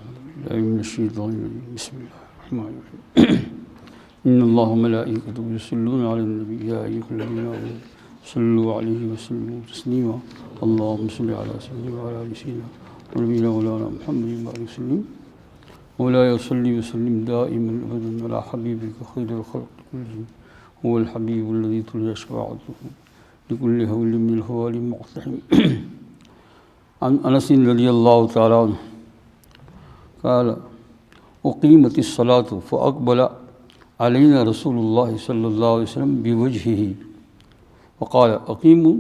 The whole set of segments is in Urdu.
من الشيطان الرجيم. بسم الله الرحمن الرحيم. إن الله وملائكته يصلون على النبي يا أيها الذين آمنوا صلوا عليه وسلموا تسليما. اللهم صل على سيدنا وعلى آل سيدنا ونبينا مولانا محمد وعلى وسلم. مولاي صل وسلم دائما أبدا على حبيبك خير الخلق كلهم هو الحبيب الذي ترجى شفاعته لكل هول من الهوال المقتحم. عن أنس رضي الله تعالى عنه قال أقيمت الصلاة فأقبل علينا رسول الله صلى الله عليه وسلم بوجهه وقال أقيموا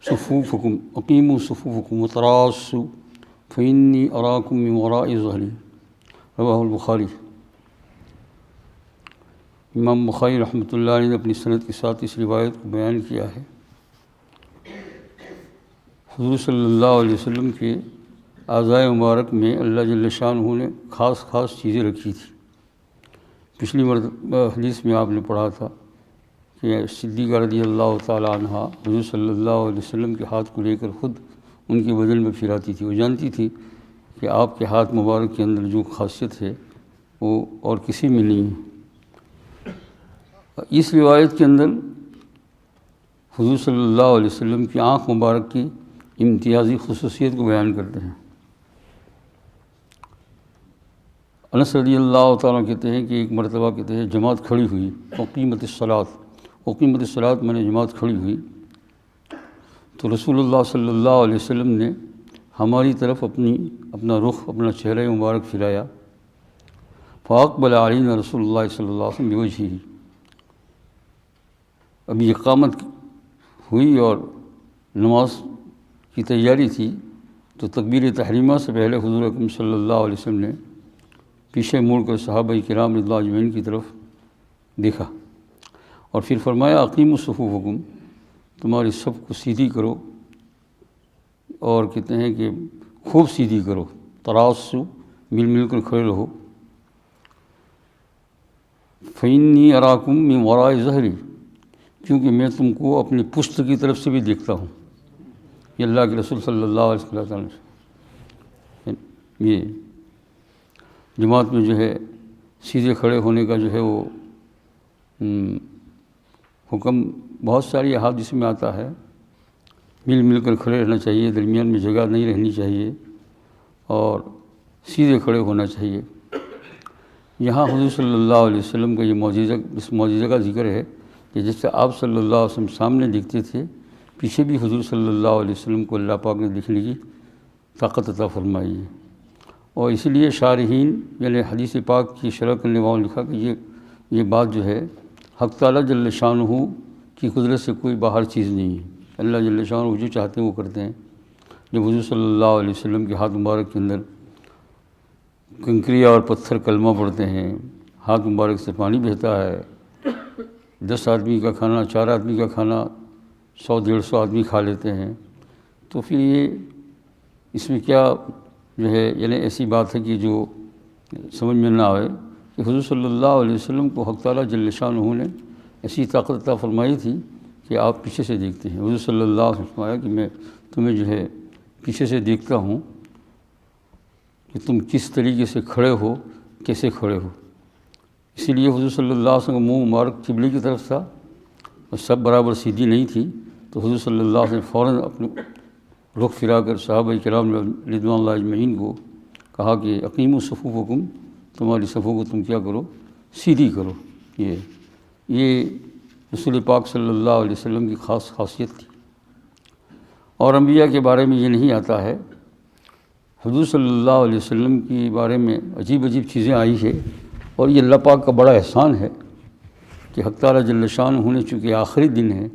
صفوفكم وتراصوا فإني أراكم من وراء ظهري. رواہ البخاری. امام بخاری رحمۃ اللہ علیہ نے اپنی سند کے ساتھ اس روایت کو بیان کیا ہے. حضور صلی اللہ علیہ وسلم کے اعضائے مبارک میں اللہ جل شانہ نے خاص چیزیں رکھی تھیں. پچھلی مرتبہ حدیث میں آپ نے پڑھا تھا کہ صدیقہ رضی اللہ تعالیٰ عنہ حضور صلی اللہ علیہ وسلم کے ہاتھ کو لے کر خود ان کے بدن میں پھراتی تھی. وہ جانتی تھی کہ آپ کے ہاتھ مبارک کے اندر جو خاصیت ہے وہ اور کسی میں نہیں ہے. اس روایت کے اندر حضور صلی اللہ علیہ وسلم کی آنکھ مبارک کی امتیازی خصوصیت کو بیان کرتے ہیں. انس رضی اللہ تعالیٰ کہتے ہیں کہ ایک مرتبہ کہتے ہیں جماعت کھڑی ہوئی. اقیمت الصلاۃ میں نے جماعت کھڑی ہوئی تو رسول اللہ صلی اللہ علیہ وسلم نے ہماری طرف اپنا رخ اپنا چہرہ مبارک پھرایا. فاقبل علینا رسول اللہ صلی اللہ علیہ وسلم بوجہہ. ابھی اقامت ہوئی اور نماز کی تیاری تھی تو تکبیر تحریمہ سے پہلے حضور اکرم صلی اللہ علیہ وسلم نے پیچھے موڑ کر صحابہ کرام رضی اللہ اجمعین کی طرف دیکھا اور پھر فرمایا اقیموا صفوفکم، تمہاری صف کو سیدھی کرو اور کہتے ہیں کہ خوب سیدھی کرو. تراصوا، مل کر کھڑے رہو. فإنی اراکم من وراء ظہری، کیونکہ میں تم کو اپنی پشت کی طرف سے بھی دیکھتا ہوں. یہ اللہ کے رسول صلی اللہ علیہ وسلم یہ جماعت میں جو ہے سیدھے کھڑے ہونے کا جو ہے وہ حکم بہت ساری احادیث میں آتا ہے. مل کر کھڑے رہنا چاہیے، درمیان میں جگہ نہیں رہنی چاہیے اور سیدھے کھڑے ہونا چاہیے. یہاں حضور صلی اللہ علیہ وسلم کا یہ اس معجزہ کا ذکر ہے کہ جس سے آپ صلی اللہ علیہ وسلم سامنے دیکھتے تھے، پیچھے بھی حضور صلی اللہ علیہ وسلم کو اللہ پاک نے دیکھنے کی طاقت عطا فرمائی ہے. اور اسی لیے شارحین یعنی حدیث پاک کی شرح کرنے والوں نے لکھا کہ یہ بات جو ہے حق تعالیٰ جل شانہ کی قدرت سے کوئی باہر چیز نہیں ہے. اللہ جل شانہ جو چاہتے ہیں وہ کرتے ہیں. جب حضور صلی اللہ علیہ وسلم کے ہاتھ مبارک کے اندر کنکریاں اور پتھر کلمہ پڑھتے ہیں، ہاتھ مبارک سے پانی بہتا ہے، 10 آدمی کا کھانا 4 آدمی کا کھانا 100-150 آدمی کھا لیتے ہیں، تو پھر یہ اس میں کیا جو ہے یعنی ایسی بات ہے کہ جو سمجھ میں نہ آئے کہ حضور صلی اللہ علیہ وسلم کو حق تعالیٰ جل شانہ نے ایسی طاقت عطا فرمائی تھی کہ آپ پیچھے سے دیکھتے ہیں. حضور صلی اللہ علیہ وسلم نے فرمایا کہ میں تمہیں جو ہے پیچھے سے دیکھتا ہوں کہ تم کس طریقے سے کھڑے ہو، کیسے کھڑے ہو. اسی لیے حضور صلی اللہ علیہ وسلم کا منہ مبارک قبلے کی طرف تھا اور سب برابر سیدھی نہیں تھی، تو حضور صلی اللہ علیہ وسلم فوراً اپنے رخ پھرا کر صحابہ کرام رضوان اللہ اجمعین کو کہا کہ اقیموا صفوفکم، تمہاری صفوں کو تم کیا کرو، سیدھی کرو. یہ رسول پاک صلی اللہ علیہ وسلم کی خاصیت تھی. اور انبیاء کے بارے میں یہ نہیں آتا ہے. حضور صلی اللہ علیہ وسلم کے بارے میں عجیب چیزیں آئی ہے اور یہ اللہ پاک کا بڑا احسان ہے کہ حق تعالیٰ جل شانہ نے چونکہ آخری دن ہے،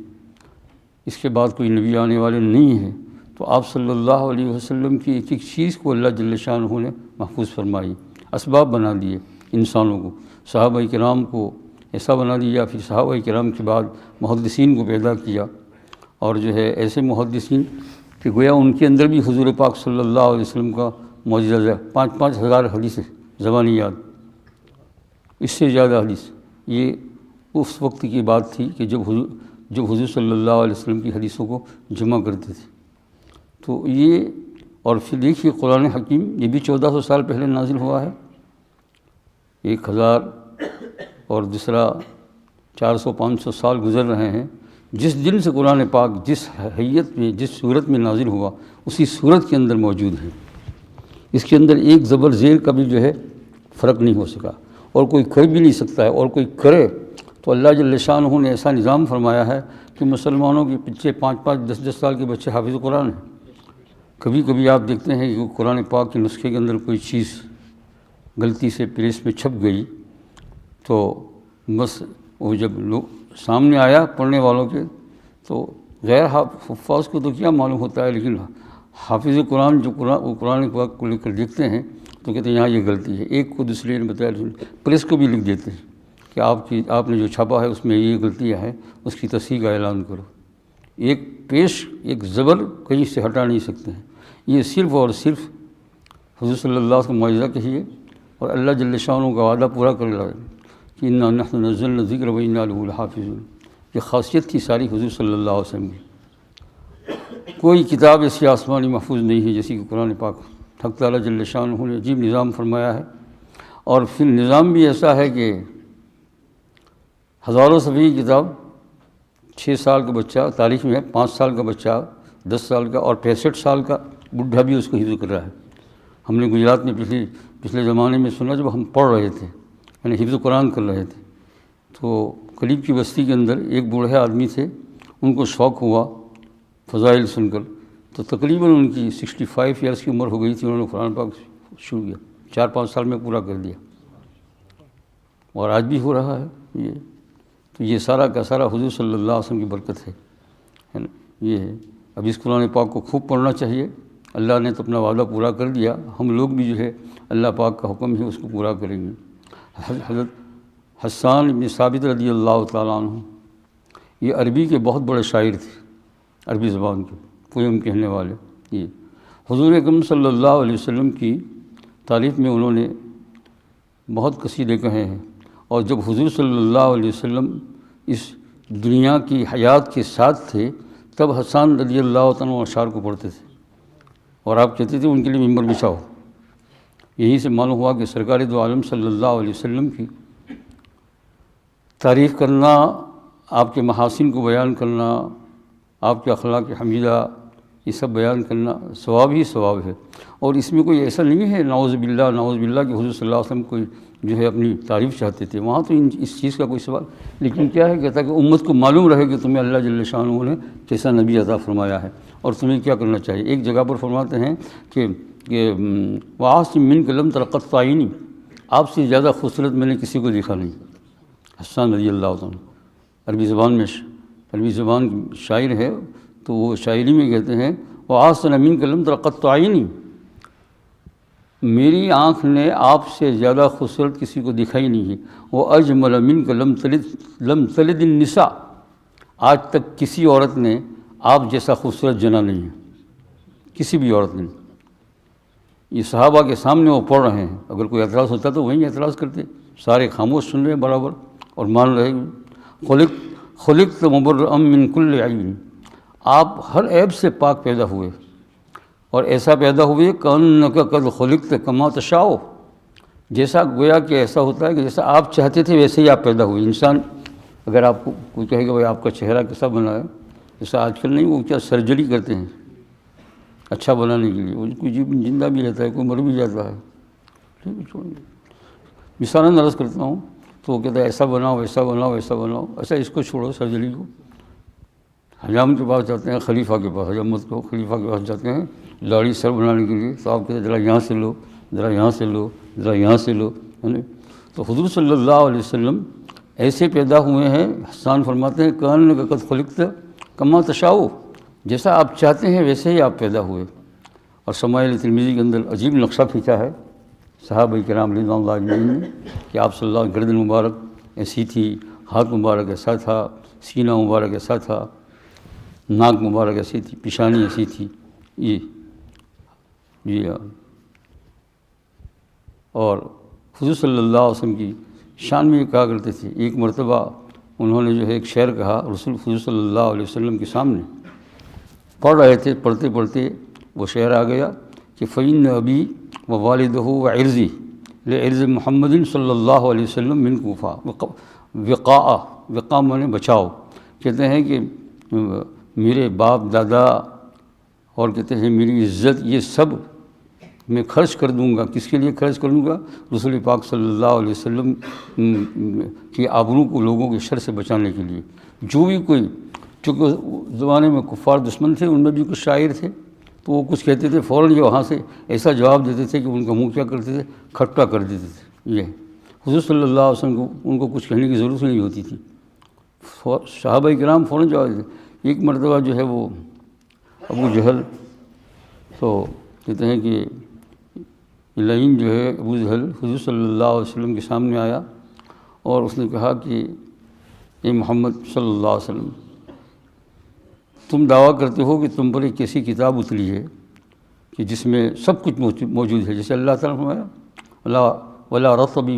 اس کے بعد کوئی نبی آنے والے نہیں ہیں، تو آپ صلی اللہ علیہ وسلم کی ایک چیز کو اللہ جل شانہ نے محفوظ فرمائی، اسباب بنا دیے انسانوں کو، صحابہ کرام کو ایسا بنا دیا، پھر صحابہ کرام کے بعد محدثین کو پیدا کیا اور جو ہے ایسے محدثین کہ گویا ان کے اندر بھی حضور پاک صلی اللہ علیہ وسلم کا معجزہ ہے. 5,000 حدیث زبانی یاد، اس سے زیادہ حدیث. یہ اس وقت کی بات تھی کہ جب حضور صلی اللہ علیہ وسلم کی حدیثوں کو جمع کرتے تھے. تو یہ اور پھر دیکھیے قرآن حکیم یہ بھی 1400 سال پہلے نازل ہوا ہے، 1000 اور دوسرا 400-500 سال گزر رہے ہیں۔ جس دن سے قرآن پاک جس حیت میں جس صورت میں نازل ہوا اسی صورت کے اندر موجود ہے، اس کے اندر ایک زبر زیر کا بھی جو ہے فرق نہیں ہو سکا، اور کوئی کر بھی نہیں سکتا ہے، اور کوئی کرے تو اللہ جل شانہ نے ایسا نظام فرمایا ہے کہ مسلمانوں کے پیچھے 5-5 10-10 سال کے بچے حافظ قرآن ہیں۔ کبھی کبھی آپ دیکھتے ہیں کہ قرآن پاک کے نسخے کے اندر کوئی چیز غلطی سے پریس میں چھپ گئی تو بس وہ جب لوگ سامنے آیا پڑھنے والوں کے تو غیر حفاظ کو تو کیا معلوم ہوتا ہے، لیکن حافظ قرآن جو قرآن پاک کو لے کر دیکھتے ہیں تو کہتے ہیں یہاں یہ غلطی ہے۔ ایک کو دوسرے نے بتایا، پریس کو بھی لکھ دیتے ہیں کہ آپ نے جو چھاپا ہے اس میں یہ غلطیاں ہیں، اس کی تصحیح کا اعلان کرو۔ ایک زبر کہیں سے ہٹا نہیں سکتے ہیں۔ یہ صرف اور صرف حضور صلی اللہ علیہ وسلم کا معجزہ کہیے، اور اللہ جل شانہ کا وعدہ پورا کر رہا ہے کہ انا نحن نزلنا الذکر وانا لہ لحافظون۔ یہ خاصیت تھی ساری حضور صلی اللہ علیہ وسلم کی۔ کوئی کتاب ایسی آسمانی محفوظ نہیں ہے جیسی کہ قرآن پاک۔ حق تعالیٰ جل شانہ نے عجیب نظام فرمایا ہے، اور پھر نظام بھی ایسا ہے کہ ہزاروں صفحے کی کتاب 6 سال کا بچہ تاریخ میں ہے، 5 سال کا بچہ 10 سال کا اور 65 سال کا بڈھا بھی اس کو حفظ کر رہا ہے۔ ہم نے گجرات میں پچھلے زمانے میں سنا، جب ہم پڑھ رہے تھے یعنی حفظ قرآن کر رہے تھے، تو قریب کی بستی کے اندر ایک بوڑھے آدمی تھے، ان کو شوق ہوا فضائل سن کر، تو تقریباً ان کی 65 ایئرس کی عمر ہو گئی تھی، انہوں نے قرآن پاک شروع کیا، 4-5 سال میں پورا کر دیا، اور آج بھی ہو رہا ہے یہ۔ تو یہ سارا کا سارا حضور صلی اللہ علیہ وسلم کی برکت ہے نا، یہ ہے۔ اب اس قرآن پاک کو خوب پڑھنا چاہیے، اللہ نے تو اپنا وعدہ پورا کر دیا، ہم لوگ بھی جو ہے اللہ پاک کا حکم ہے اس کو پورا کریں گے۔ حضرت حسان بن ثابت رضی اللہ تعالیٰ عنہ یہ عربی کے بہت بڑے شاعر تھے، عربی زبان کے پویم کہنے والے۔ یہ حضور اکرم صلی اللہ علیہ وسلم کی تعریف میں انہوں نے بہت قصیدے کہے ہیں، اور جب حضور صلی اللہ علیہ وسلم اس دنیا کی حیات کے ساتھ تھے تب حسان رضی اللہ تعالیٰ عنہ اشعار کو پڑھتے تھے، اور آپ کہتے تھے ان کے لیے ممبر بچھاؤ۔ یہیں سے معلوم ہوا کہ سرکار دو عالم صلی اللہ علیہ وسلم کی تعریف کرنا، آپ کے محاسن کو بیان کرنا، آپ کے اخلاق حمیدہ یہ سب بیان کرنا ثواب ہی ثواب ہے، اور اس میں کوئی ایسا نہیں ہے نعوذ باللہ کہ حضور صلی اللہ علیہ وسلم کوئی جو ہے اپنی تعریف چاہتے تھے، وہاں تو اس چیز کا کوئی سوال، لیکن کیا ہے کہتا کہ امت کو معلوم رہے کہ تمہیں اللہ جل شانہ نے کیسا نبی عطا فرمایا ہے اور تمہیں کیا کرنا چاہیے۔ ایک جگہ پر فرماتے ہیں کہ وَعَاصِم مِّنْكَ لَمْ تَرَ قَطُّ عَيْنِي، آپ سے زیادہ خوبصورت میں نے کسی کو دیکھا نہیں۔ حسان رضی اللہ عنہ عربی زبان کی شاعر ہے، تو وہ شاعری میں کہتے ہیں وَعَاصِمَ مِّنْكَ لَمْ تَرَ قَطُّ عَيْنِي، میری آنکھ نے آپ سے زیادہ خوبصورت کسی کو دیکھا ہی نہیں ہے۔ وَأَجْمَلَ مِنْكَ لَمْ تَلِدِ النِّسَاء، آج تک کسی عورت نے آپ جیسا خوبصورت جنا نہیں ہے، کسی بھی عورت نے۔ یہ صحابہ کے سامنے وہ پڑھ رہے ہیں، اگر کوئی اعتراض ہوتا تو وہیں اعتراض کرتے، سارے خاموش سن رہے ہیں برابر اور مان رہے ہیں۔ خلقت مبرأ من کل عیب، آپ ہر عیب سے پاک پیدا ہوئے، اور ایسا پیدا ہوئے کأنک قد خلقت کما تشاء، جیسا گویا کہ ایسا ہوتا ہے کہ جیسا آپ چاہتے تھے ویسے ہی آپ پیدا ہوئے۔ انسان اگر آپ کو کوئی کہے گا بھائی آپ کا چہرہ کیسا بنا ہے، جیسا آج کل نہیں، وہ کیا سرجری کرتے ہیں اچھا بنانے کے لیے، وہ کوئی زندہ بھی رہتا ہے، کوئی مر بھی جاتا ہے، ٹھیک ہے، چھوڑیں۔ مثالاً عرض کرتا ہوں تو وہ کہتا ہے ایسا بناؤ ویسا بناؤ ویسا بناؤ، ایسا اس کو چھوڑو سرجری کو۔ حجام کے پاس جاتے ہیں، خلیفہ کے پاس، حجامت کو خلیفہ کے پاس جاتے ہیں داڑھی سر بنانے کے لیے، تو آپ کہتے ہیں ذرا یہاں سے لو، ذرا یہاں سے لو، ذرا یہاں سے لو، ہے نا۔ تو حضور صلی اللہ علیہ وسلم ایسے پیدا ہوئے ہیں، حسان فرماتے ہیں کأنک قد خلقت کما تشاء، جیسا آپ چاہتے ہیں ویسے ہی آپ پیدا ہوئے۔ اور شمائل ترمذی کے اندر عجیب نقشہ کھینچا ہے صحابہ کرام رضوان اللہ اجمعین نے کہ آپ صلی اللہ علیہ وسلم گردن مبارک ایسی تھی، ہاتھ مبارک ایسا تھا، سینہ مبارک ایسا تھا، ناک مبارک ایسی تھی، پیشانی ایسی تھی، یہ اور حضور صلی اللہ علیہ وسلم کی شان میں یہ کہا کرتے تھے۔ ایک مرتبہ انہوں نے جو ہے ایک شعر کہا رسول حضور صلی اللہ علیہ وسلم کے سامنے، پڑھ رہے تھے، پڑھتے پڑھتے وہ شعر آ گیا کہ فإن ابی و والدہ و عرضی لعرض محمد صلی اللہ علیہ وسلم من کوفہ وقاء مانے بچاؤ. کہتے ہیں کہ میرے باپ دادا اور کہتے ہیں میری عزت یہ سب میں خرچ کر دوں گا. کس کے لیے خرچ کروں گا؟ رسول پاک صلی اللہ علیہ وسلم کی آبرو کو لوگوں کے شر سے بچانے کے لیے. جو بھی کوئی، چونکہ زمانے میں کفار دشمن تھے، ان میں بھی کچھ شاعر تھے، تو وہ کچھ کہتے تھے فوراً جو وہاں سے ایسا جواب دیتے تھے کہ ان کا منہ کیا کرتے تھے، کھٹا کر دیتے تھے. یہ حضور صلی اللہ علیہ وسلم کو ان کو کچھ کہنے کی ضرورت نہیں ہوتی تھی، صحابہ کرام فوراً جواب دیتے. ایک مرتبہ جو ہے وہ ابو جہل، تو کہتے ہیں کہ لعین جو ہے ابو جہل حضور صلی اللہ علیہ وسلم کے سامنے آیا اور اس نے کہا کہ اے محمد صلی اللہ علیہ وسلم، تم دعویٰ کرتے ہو کہ تم پر ایک ایسی کتاب اتری ہے کہ جس میں سب کچھ موجود ہے، جیسے اللہ تعالیٰ نے فرمایا ولا رطب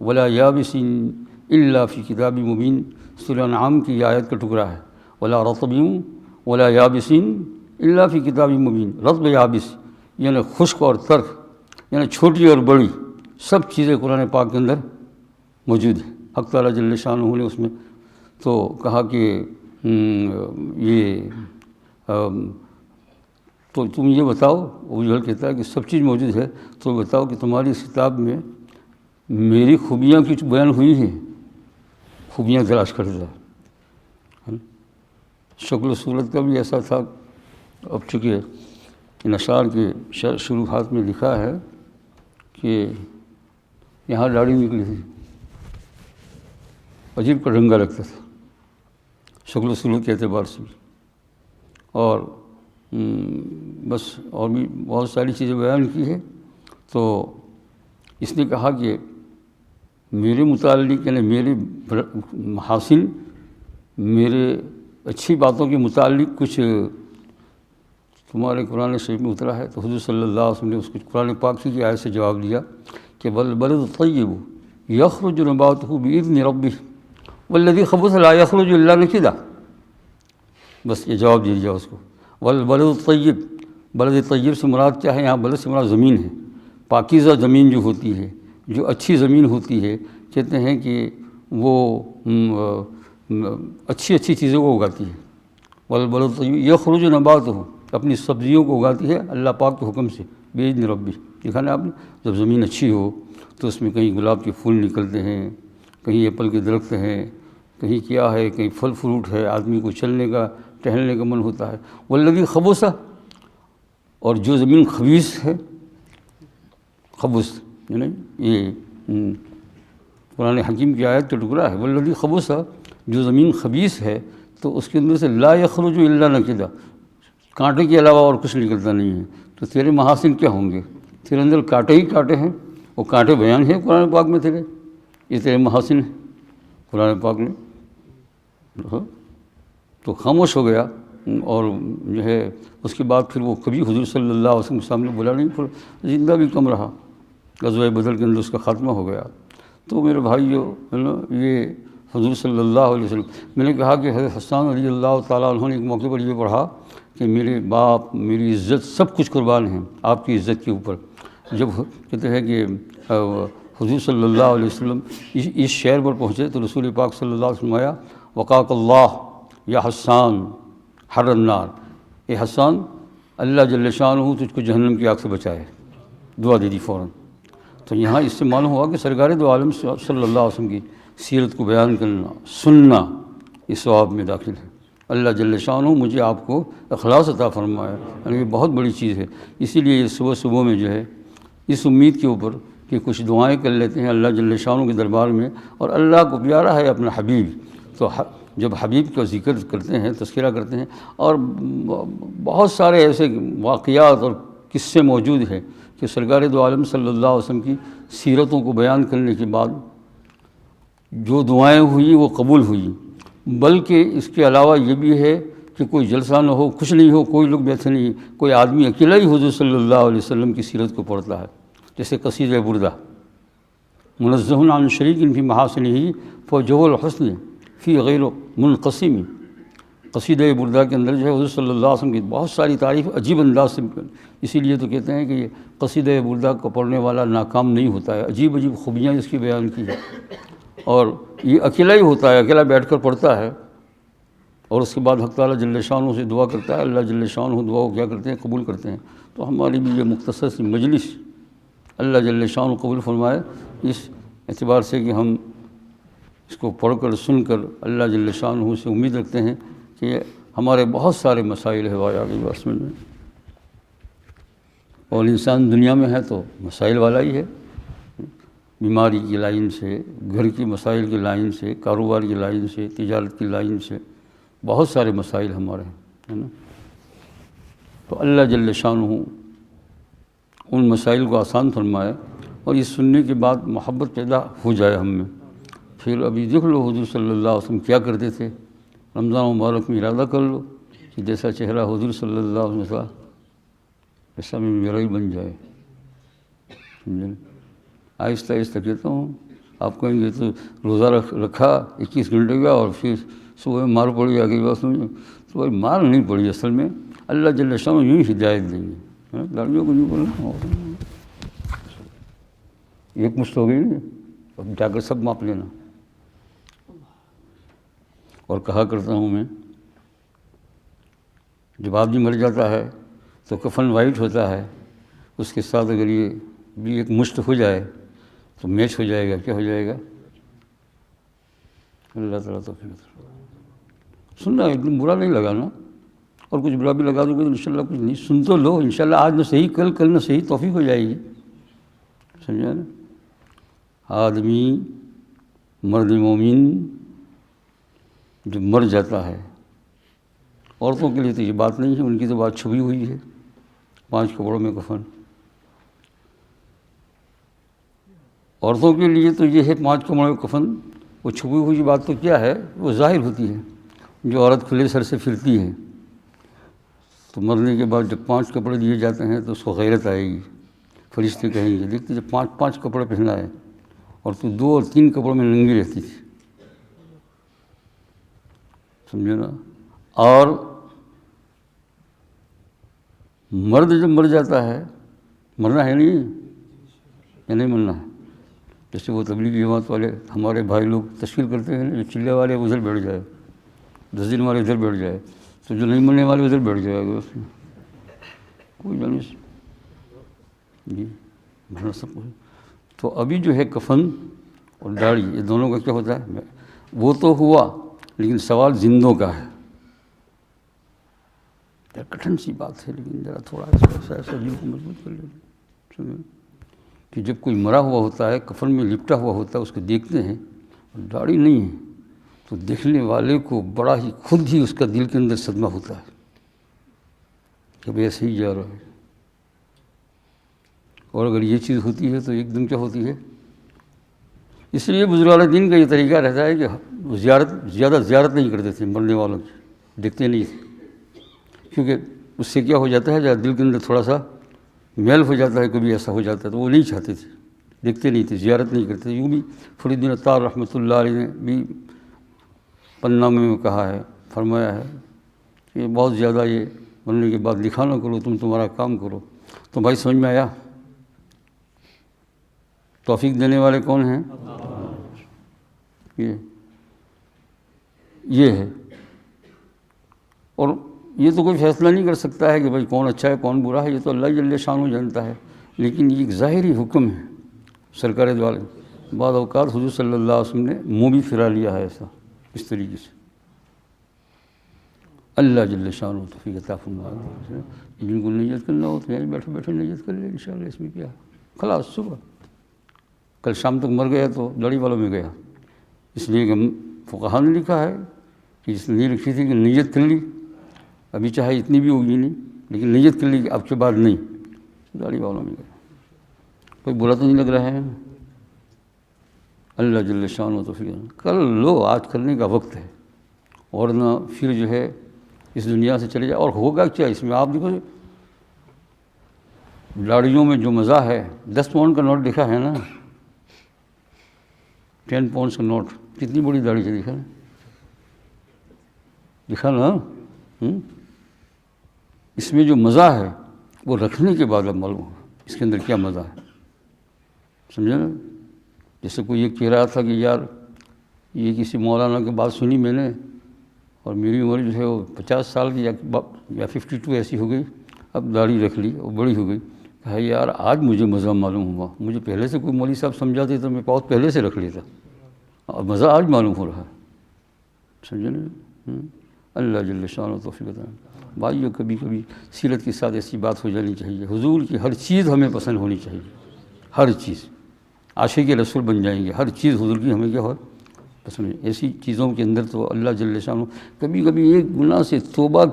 ولا یابس الا فی کتاب مبین. سورہ انعام کی آیت کا ٹکڑا ہے، ولا رطب ولا یابس الا فی کتاب مبین. رطب یابس یعنی خشک اور تر، یعنی چھوٹی اور بڑی سب چیزیں قرآن پاک کے اندر موجود ہیں. حق تعالیٰ جل شانہ نے اس میں تو کہا کہ یہ تو تم یہ بتاؤ، ابو جہل کہتا ہے کہ سب چیز موجود ہے، تو بتاؤ کہ تمہاری اس کتاب میں میری خوبیاں کچھ بیان ہوئی ہیں؟ خوبیاں تلاش کرتا ہے. شکل و صورت کا بھی ایسا تھا. اب چونکہ ان اشعار کے شروحات میں لکھا ہے کہ یہاں داڑھی نکلی تھی، عجیب کا ڈنگا لگتا تھا شکل و صورت کے اعتبار سے بھی، اور بس اور بھی بہت ساری چیزیں بیان کی ہے. تو اس نے کہا کہ میرے متعلق یعنی میرے محاسن، میرے اچھی باتوں کے متعلق کچھ تمہارے قرآن شریف میں اترا ہے. تو حضور صلی اللہ علیہ وسلم نے اس کو قرآن پاک کی آیت سے جواب دیا کہ والبلد الطیب یخرج نباتہ بإذن ربہ والذی خبث لا یخرج الا نکدا. بس یہ جواب دے دیا اس کو. والبلد الطیب، بلد طیب سے مراد کیا ہے؟ یہاں بلد سے مراد زمین ہے. پاکیزہ زمین جو ہوتی ہے، جو اچھی زمین ہوتی ہے، کہتے ہیں کہ وہ اچھی چیزوں کو اگاتی ہے. والبلد الطیب یخرج نباتہ، اپنی سبزیوں کو اگاتی ہے اللہ پاک کے حکم سے، بإذن ربی. دیکھا نا آپ نے، جب زمین اچھی ہو تو اس میں کہیں گلاب کے پھول نکلتے ہیں، کہیں ایپل کے درخت ہیں، کہیں کیا ہے، کہیں پھل فروٹ ہے، آدمی کو چلنے کا ٹہلنے کا من ہوتا ہے. والذی خبث، اور جو زمین خبیث ہے، خبث یعنی یہ قرآن حکیم کی آیت کا ٹکڑا ہے. والذی خبث، جو زمین خبیث ہے تو اس کے اندر سے لا یخرج الا نکدا، کانٹے کے علاوہ اور کچھ نکلتا نہیں ہے. تو تیرے محاسن کیا ہوں گے؟ تیرے اندر کانٹے ہی کانٹے ہیں. وہ کانٹے بیان ہیں قرآن پاک میں تیرے، یہ تیرے محاسن ہیں قرآن پاک میں. تو خاموش ہو گیا، اور جو ہے اس کے بعد پھر وہ کبھی حضور صلی اللہ علیہ وسلم کے سامنے بولا نہیں، پھر زندہ بھی کم رہا. غزوہ بدر کے اندر اس کا خاتمہ ہو گیا. تو میرے بھائیو، یہ حضور صلی اللہ علیہ وسلم، میں نے کہا کہ حضرت حسان رضی اللہ تعالیٰ عنہ نے ایک موقع پر یہ پڑھا کہ میرے باپ، میری عزت، سب کچھ قربان ہیں آپ کی عزت کے اوپر. جب کہتے ہیں کہ حضور صلی اللہ علیہ وسلم اس شہر پر پہنچے تو رسول پاک صلی اللہ علیہ وسلم آیا، وقاک اللہ یا حسان حر النار، اے حسان اللہ جل شانہ تجھ کو جہنم کی آگ سے بچائے. دعا دے دی فوراً. تو یہاں اس سے معلوم ہوا کہ سرکار دو عالم صلی اللہ علیہ وسلم کی سیرت کو بیان کرنا، سننا، اس ثواب میں داخل ہے. اللہ جل شانہ مجھے آپ کو اخلاص عطا فرمایا، یعنی یہ بہت بڑی چیز ہے. اسی لیے یہ صبح میں جو ہے اس امید کے اوپر کہ کچھ دعائیں کر لیتے ہیں اللہ جل شانہ کے دربار میں، اور اللہ کو پیارا ہے اپنا حبیب. تو جب حبیب کا ذکر کرتے ہیں، تذکرہ کرتے ہیں، اور بہت سارے ایسے واقعات اور قصے موجود ہیں کہ سرکار دو عالم صلی اللہ علیہ وسلم کی سیرتوں کو بیان کرنے کے بعد جو دعائیں ہوئی وہ قبول ہوئی. بلکہ اس کے علاوہ یہ بھی ہے کہ کوئی جلسہ نہ ہو، کچھ نہیں ہو، کوئی لوگ بیٹھے نہیں، کوئی آدمی اکیلا ہی حضور صلی اللہ علیہ وسلم کی سیرت کو پڑھتا ہے. جیسے قصیدہ بردہ، منزہ عن شریک فی محاسنہ فوجہ الحسن فی غیر منقسم. قصیدہ بردہ کے اندر جو ہے حضور صلی اللہ علیہ وسلم کی بہت ساری تعریف عجیب انداز سے، اسی لیے تو کہتے ہیں کہ یہ قصیدہ بردہ کو پڑھنے والا ناکام نہیں ہوتا ہے، عجیب عجیب خوبیاں اس کی بیان کی ہے، اور یہ اکیلا ہی ہوتا ہے، اکیلا بیٹھ کر پڑھتا ہے، اور اس کے بعد حق تعالیٰ جل شانہ سے دعا کرتا ہے، اللہ جل شانہ دعا کو کیا کرتے ہیں؟ قبول کرتے ہیں۔ تو ہماری بھی یہ مختصر سی مجلس اللہ جل شانہ قبول فرمائے، اس اعتبار سے کہ ہم اس کو پڑھ کر سن کر اللہ جل شانہ سے امید رکھتے ہیں کہ ہمارے بہت سارے مسائل ہے آگے برس میں، اور انسان دنیا میں ہے تو مسائل والا ہی ہے، بیماری کی لائن سے، گھر کی مسائل کی لائن سے، کاروبار کی لائن سے، تجارت کی لائن سے بہت سارے مسائل ہمارے ہیں، ہے نا؟ تو اللہ جل شانہ ان مسائل کو آسان فرمائے، اور یہ سننے کے بعد محبت پیدا ہو جائے ہم میں۔ پھر ابھی دیکھ لو حضور صلی اللہ علیہ وسلم کیا کرتے تھے، رمضان مبارک میں ارادہ کر لو کہ جیسا چہرہ حضور صلی اللہ علیہ وسلم تھا ایسا میں میرا ہی بن جائے، سمجھے؟ آہستہ آہستہ کہتا ہوں، آپ کہیں گے تو روزہ رکھا 21 گھنٹے کا اور پھر صبح میں مار پڑی آگے بات میں، تو بھائی مار نہیں پڑی، اصل میں اللہ جل شانہ یوں ہی ہدایت دیں گے، لڑکیوں کو نہیں بولنا، ایک مشت ہو گئی نا، اب جا کر سب ماپ لینا۔ اور کہا کرتا ہوں میں، جب آدمی مر جاتا ہے تو کفن وائٹ ہوتا ہے، اس کے ساتھ اگر یہ بھی ایک مشت ہو جائے تو میچ ہو جائے گا، کیا ہو جائے گا؟ اللہ تعالیٰ توفیق سننا، ایک دم برا نہیں لگانا، اور کچھ برا بھی لگا دو گے تو انشاءاللہ کچھ نہیں، سن تو لو، انشاءاللہ آج نہ صحیح کل نہ صحیح توفیق ہو جائے گی، سمجھا نا؟ آدمی مرد مومن جب مر جاتا ہے، عورتوں کے لیے تو یہ بات نہیں ہے، ان کی تو بات چھپی ہوئی ہے، 5 کپڑوں میں کفن۔ عورتوں کے لیے تو یہ ہے 5 کپڑوں میں کفن، وہ چھپی ہوئی بات تو کیا ہے، وہ ظاہر ہوتی ہے۔ جو عورت کھلے سر سے پھرتی ہے تو مرنے کے بعد جب 5 کپڑے دیے جاتے ہیں تو اس کو غیرت آئے گی، فرشتے کہیں گے دیکھتے جب 5 کپڑے پہنا ہے اور تو 2 اور 3 کپڑوں میں ننگی رہتی تھی، سمجھے نا؟ اور مرد جب مر جاتا ہے، مرنا ہے نہیں یا نہیں مرنا ہے، جیسے وہ تبلیغی جماعت والے ہمارے بھائی لوگ تشکیل کرتے ہیں، جو چلے والے ادھر بیٹھ جائے، 10 دن والے ادھر بیٹھ جائے، تو جو نہیں مرنے والے ادھر بیٹھ جائے گا، اس میں کوئی جانب جی مرنا سب کچھ۔ تو ابھی جو ہے کفن اور داڑھی یہ دونوں کا کیا ہوتا ہے، وہ تو ہوا، لیکن سوال زندوں کا ہے، کٹھن سی بات ہے، لیکن ذرا تھوڑا ایسا دل کو مضبوط کر لینا کہ جب کوئی مرا ہوا ہوتا ہے، کفن میں لپٹا ہوا ہوتا ہے، اس کو دیکھتے ہیں اور داڑھی نہیں ہے، تو دیکھنے والے کو بڑا ہی خود ہی اس کا دل کے اندر صدمہ ہوتا ہے کہ بھئی ایسے ہی جا رہا ہے۔ اور اگر یہ چیز ہوتی ہے تو ایک دم کیا ہوتی ہے، اس لیے بزرگان دین کا یہ طریقہ رہتا ہے کہ زیادہ زیارت نہیں کرتے تھے مرنے والوں کی، دیکھتے نہیں تھے، کیونکہ اس سے کیا ہو جاتا ہے، جب دل کے اندر تھوڑا سا میل ہو جاتا ہے، کبھی ایسا ہو جاتا ہے تو وہ نہیں چاہتے تھے، دیکھتے نہیں تھے، زیارت نہیں کرتے تھے۔ یوں بھی فرید الدین عطار رحمۃ اللہ علیہ نے بھی پنامے میں کہا ہے، فرمایا ہے کہ بہت زیادہ یہ مرنے کے بعد لکھا نہ کرو، تم تمہارا کام کرو۔ تو بھائی سمجھ میں آیا توفیق دینے والے کون ہیں؟ یہ ہے، اور یہ تو کوئی فیصلہ نہیں کر سکتا ہے کہ بھائی کون اچھا ہے کون برا ہے، یہ تو اللہ جل شانہ جانتا ہے، لیکن یہ ایک ظاہری حکم ہے سرکار دوالے۔ بعض اوقات حضور صلی اللہ علیہ وسلم نے منہ بھی پھرا لیا ہے ایسا، اس طریقے سے۔ اللہ جل شانہ توفیق عطا فرمائے، جن کو نیت کرنا ہو تو یہیں بیٹھے بیٹھے نیت کر لیں انشاءاللہ، اس میں کیا خلاص۔ صبح کل شام تک مر گیا تو داڑھی والوں میں گیا، اس لیے کہ فقہاء نے لکھا ہے کہ جس نے نہیں لکھی تھی کہ نیت کر لی، ابھی چاہے اتنی بھی ہوگی نہیں، لیکن نیت کر لی کہ اب کے بعد نہیں، داڑھی والوں میں گیا۔ کوئی برا تو نہیں لگ رہا ہے؟ اللہ جل شانہ توفیق کر لو، آج کرنے کا وقت ہے، اور نہ پھر جو ہے اس دنیا سے چلے جائے۔ اور ہوگا کیا اس میں، آپ دیکھو لاڑیوں میں جو مزہ ہے، 10 پاؤنڈ کا نوٹ دکھا ہے نا، 10 پاؤنڈ کا نوٹ، کتنی بڑی داڑھی سے دکھا نا، دیکھا نا؟ اس میں جو مزہ ہے وہ رکھنے کے بعد اب معلوم ہو اس کے اندر کیا مزہ ہے، سمجھا نا؟ جیسے کوئی یہ کہہ رہا تھا کہ یار یہ کسی مولانا کی بات سنی میں نے، اور میری عمر جو ہے وہ 50 سال کی یا 52 ایسی ہو گئی، اب داڑھی رکھ لی اور بڑی ہو گئی، کہا یار آج مجھے مزہ معلوم ہوا، مجھے پہلے سے کوئی مولوی صاحب سمجھاتے تو میں بہت پہلے سے رکھ لیتا، اور مزہ آج معلوم ہو رہا ہے، سمجھے نا؟ اللہ جل شانہ توفیق عطا۔ بھائیو کبھی کبھی سیرت کے ساتھ ایسی بات ہو جانی چاہیے، حضور کی ہر چیز ہمیں پسند ہونی چاہیے، ہر چیز، عاشق رسول بن جائیں گے، ہر چیز حضور کی ہمیں کیا ہو پسند ہے۔ ایسی چیزوں کے اندر تو اللہ جل شانہ کبھی کبھی ایک گناہ سے توبہ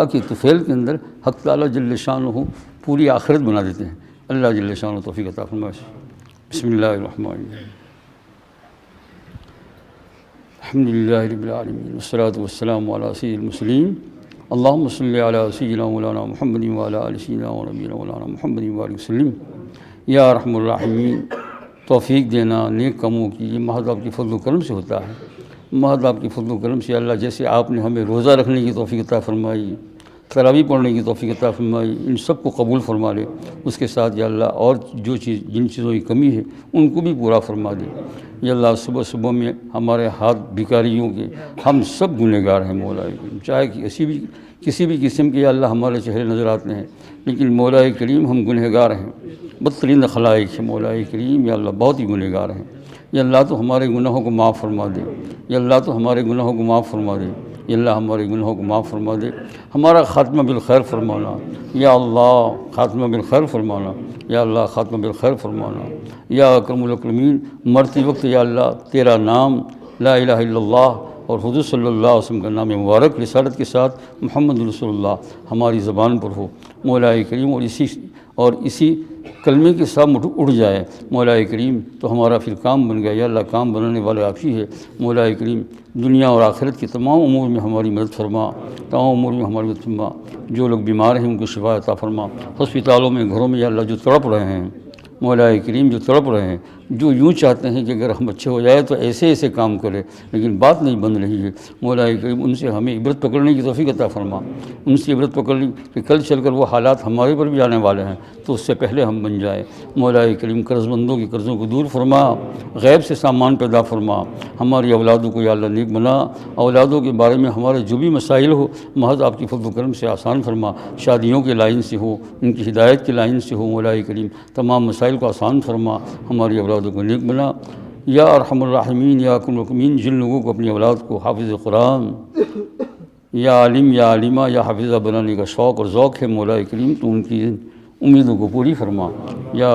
کی طفیل کے اندر حق تعالیٰ جل شانہ پوری آخرت بنا دیتے ہیں۔ اللہ جل شانہ توفیق عطا فرمائے۔ بسم اللہ الرحمن الرحیم، الحمد للہ رب العالمین والصلاۃ والسلام علی سید المرسلین، اللہم صلی علی سیدنا مولانا محمد وعلی آل سیدنا و نبینا مولانا محمد وعلیہ وسلم۔ یا ارحم الراحمین، توفیق دینا نیک کاموں کی یہ محض آپ کی فضل و کرم سے ہوتا ہے، محض آپ کی فضل و کرم سے۔ اللہ جیسے آپ نے ہمیں روزہ رکھنے کی توفیق عطا فرمائی، تراویح پڑھنے کی توفیق عطا فرمائی، ان سب کو قبول فرما لے، اس کے ساتھ یا اللہ اور جن چیزوں کی کمی ہے ان کو بھی پورا فرما دے۔ یا اللہ صبح صبح میں ہمارے ہاتھ بھکاریوں کے، ہم سب گنہگار ہیں مولا کریم، چاہے کسی بھی قسم کے یا اللہ ہمارے چہرے نظر آتے ہیں، لیکن مولا کریم ہم گنہگار ہیں، بدترین خلائق ہے مولا کریم، یا اللہ بہت ہی گنہگار ہیں۔ یا اللہ تو ہمارے گناہوں کو معاف فرما دے، یا اللہ تو ہمارے گناہوں کو معاف فرما دے، یا اللہ ہمارے گناہوں کو معاف فرما دے، ہمارا خاتمہ بالخیر فرمانا، یا اللہ خاتمہ بالخیر فرمانا، یا اللہ خاتمہ بالخیر فرمانا، یا اکرم الاکرمین۔ مرتے وقت یا اللہ تیرا نام لا الہ الا اللہ اور حضور صلی اللہ علیہ وسلم کا نام مبارک رسالت کے ساتھ محمد رسول اللہ ہماری زبان پر ہو مولا کریم، اور اسی کلمے کے ساتھ اٹھ جائے مولا کریم تو ہمارا پھر کام بن گیا۔ یا اللہ کام بنانے والے آپ ہی ہے مولا کریم، دنیا اور آخرت کے تمام امور میں ہماری مدد فرما، تمام امور میں ہماری مدد فرما۔ جو لوگ بیمار ہیں ان کو شفا عطا فرما، ہسپتالوں میں گھروں میں یا اللہ جو تڑپ رہے ہیں مولا کریم، جو تڑپ رہے ہیں، جو یوں چاہتے ہیں کہ اگر ہم اچھے ہو جائے تو ایسے کام کرے، لیکن بات نہیں بن رہی ہے مولا کریم، ان سے ہمیں عبرت پکڑنے کی توفیق عطا فرما، ان سے عبرت پکڑنے کہ کل چل کر وہ حالات ہمارے پر بھی آنے والے ہیں تو اس سے پہلے ہم بن جائیں مولا کریم۔ قرض مندوں کے قرضوں کو دور فرما، غیب سے سامان پیدا فرما، ہماری اولادوں کو یا اللہ نیک بنا، اولادوں کے بارے میں ہمارے جو بھی مسائل ہو محض آپ کی فضل و کرم سے آسان فرما، شادیوں کے لائن سے ہو، ان کی ہدایت کے لائن سے ہو مولا کریم، تمام مسائل کو آسان فرما، ہماری اولادوں کو نیک بنا۔ یا ارحم الراحمین، یا اکرم الاکرمین، جن لوگوں کو اپنی اولاد کو حافظ قرآن یا عالم یا عالمہ یا حافظہ بنانے کا شوق اور ذوق ہے مولا کریم تو ان کی امیدوں کو پوری فرما۔ یا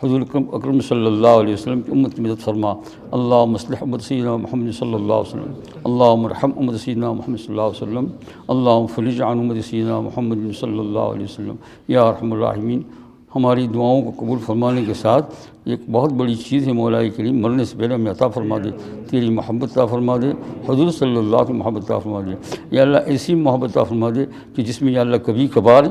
حضور اکرم صلی اللہ علیہ وسلم کی امت کی مدد فرما۔ اللہم اصلح امت سیدنا محمد صلی اللہ علیہ وسلم، اللہم ارحم امت سیدنا محمد صلی اللہ علیہ وسلم، اللہم فرج عن امت سیدنا محمد صلی اللہ علیہ وسلم۔ یا ارحم الراحمین، ہماری دعاؤں کو قبول فرمانے کے ساتھ ایک بہت بڑی چیز ہے مولا کریم، مرنے سے پہلے ہمیں عطا فرما دے، تیری محبت عطا فرما دے، حضور صلی اللہ علیہ وسلم کی محبت عطا فرما دے۔ یا اللہ ایسی محبت عطا فرما دے کہ جس میں یا اللہ کبھی کبھار،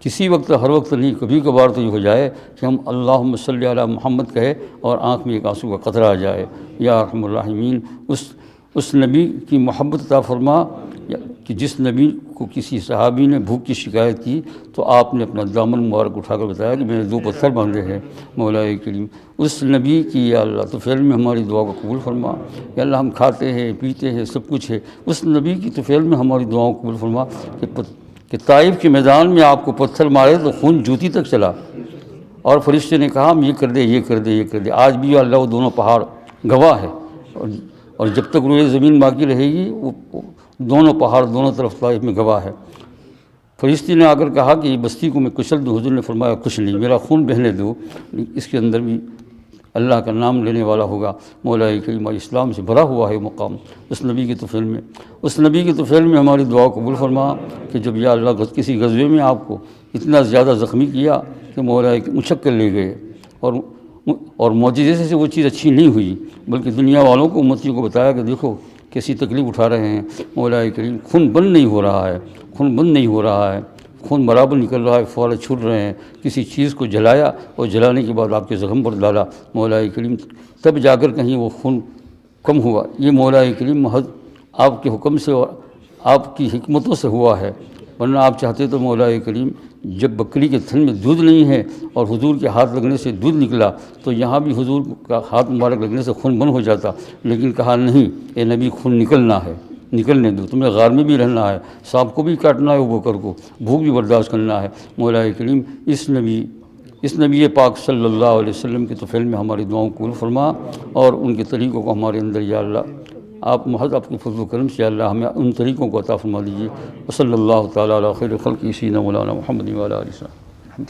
کسی وقت ہر وقت نہیں، کبھی کبھار تو یہ ہو جائے کہ ہم اللہم صلی علی محمد کہے اور آنکھ میں ایک آنسو کا قطرہ آ جائے۔ یا ارحم الراحمین، اس نبی کی محبت عطا فرما کہ جس نبی کو کسی صحابی نے بھوک کی شکایت کی تو آپ نے اپنا دامن مبارک اٹھا کر بتایا کہ میں نے 2 پتھر باندھے ہیں مولا کریم۔ اس نبی کی یا اللہ طفیل میں ہماری دعا کو قبول فرما۔ یا اللہ ہم کھاتے ہیں پیتے ہیں سب کچھ ہے، اس نبی کی طفیل میں ہماری دعاؤں کو قبول فرما کہ طائف کے میدان میں آپ کو پتھر مارے تو خون جوتی تک چلا، اور فرشتے نے کہا ہم یہ کر دے یہ کر دے یہ کر دے۔ آج بھی اللہ وہ دونوں پہاڑ گواہ ہے، اور جب تک روئے زمین باقی رہے گی وہ دونوں پہاڑ دونوں طرف طائف میں گواہ ہے۔ فرشتے نے آ کر کہا کہ یہ بستی کو میں کچل دوں، حضور نے فرمایا کچھ نہیں، میرا خون بہنے دو، اس کے اندر بھی اللہ کا نام لینے والا ہوگا مولا کریم، اور اسلام سے بھرا ہوا ہے مقام اس نبی کی طفیل میں۔ اس نبی کی طفیل میں ہماری دعا قبول فرما کہ جب یا اللہ کسی غزوے میں آپ کو اتنا زیادہ زخمی کیا کہ مولا اچک کر لے گئے، اور معجزے سے وہ چیز اچھی نہیں ہوئی، بلکہ دنیا والوں کو امتیوں کو بتایا کہ دیکھو کیسی تکلیف اٹھا رہے ہیں مولا کریم، خون بند نہیں ہو رہا ہے، خون بند نہیں ہو رہا ہے، خون برابر نکل رہا ہے، فوارے چھوٹ رہے ہیں۔ کسی چیز کو جلایا اور جلانے کے بعد آپ کے زخم پر ڈالا مولا کریم، تب جا کر کہیں وہ خون کم ہوا۔ یہ مولا کریم محض آپ کے حکم سے اور آپ کی حکمتوں سے ہوا ہے، ورنہ آپ چاہتے تو مولا کریم جب بکری کے تھن میں دودھ نہیں ہے اور حضور کے ہاتھ لگنے سے دودھ نکلا تو یہاں بھی حضور کا ہاتھ مبارک لگنے سے خون بند ہو جاتا، لیکن کہا نہیں اے نبی خون نکلنا ہے، نکلنے دو، تمہیں غار میں بھی رہنا ہے، سانپ کو بھی کاٹنا ہے، وہ بکر کو بھوک بھی برداشت کرنا ہے۔ مولا کریم اس نبی پاک صلی اللہ علیہ وسلم کے طفیل میں ہماری دعاؤں کو قبول فرما، اور ان کے طریقوں کو ہمارے اندر یا اللہ آپ محض اپنے فضل و کرم سے اللہ ہمیں ان طریقوں کو عطا فرما دیجیے۔ وصلی اللہ تعالیٰ علی خیر خلقہ سیدنا مولانا محمد وعلی آلہ وصحبہ۔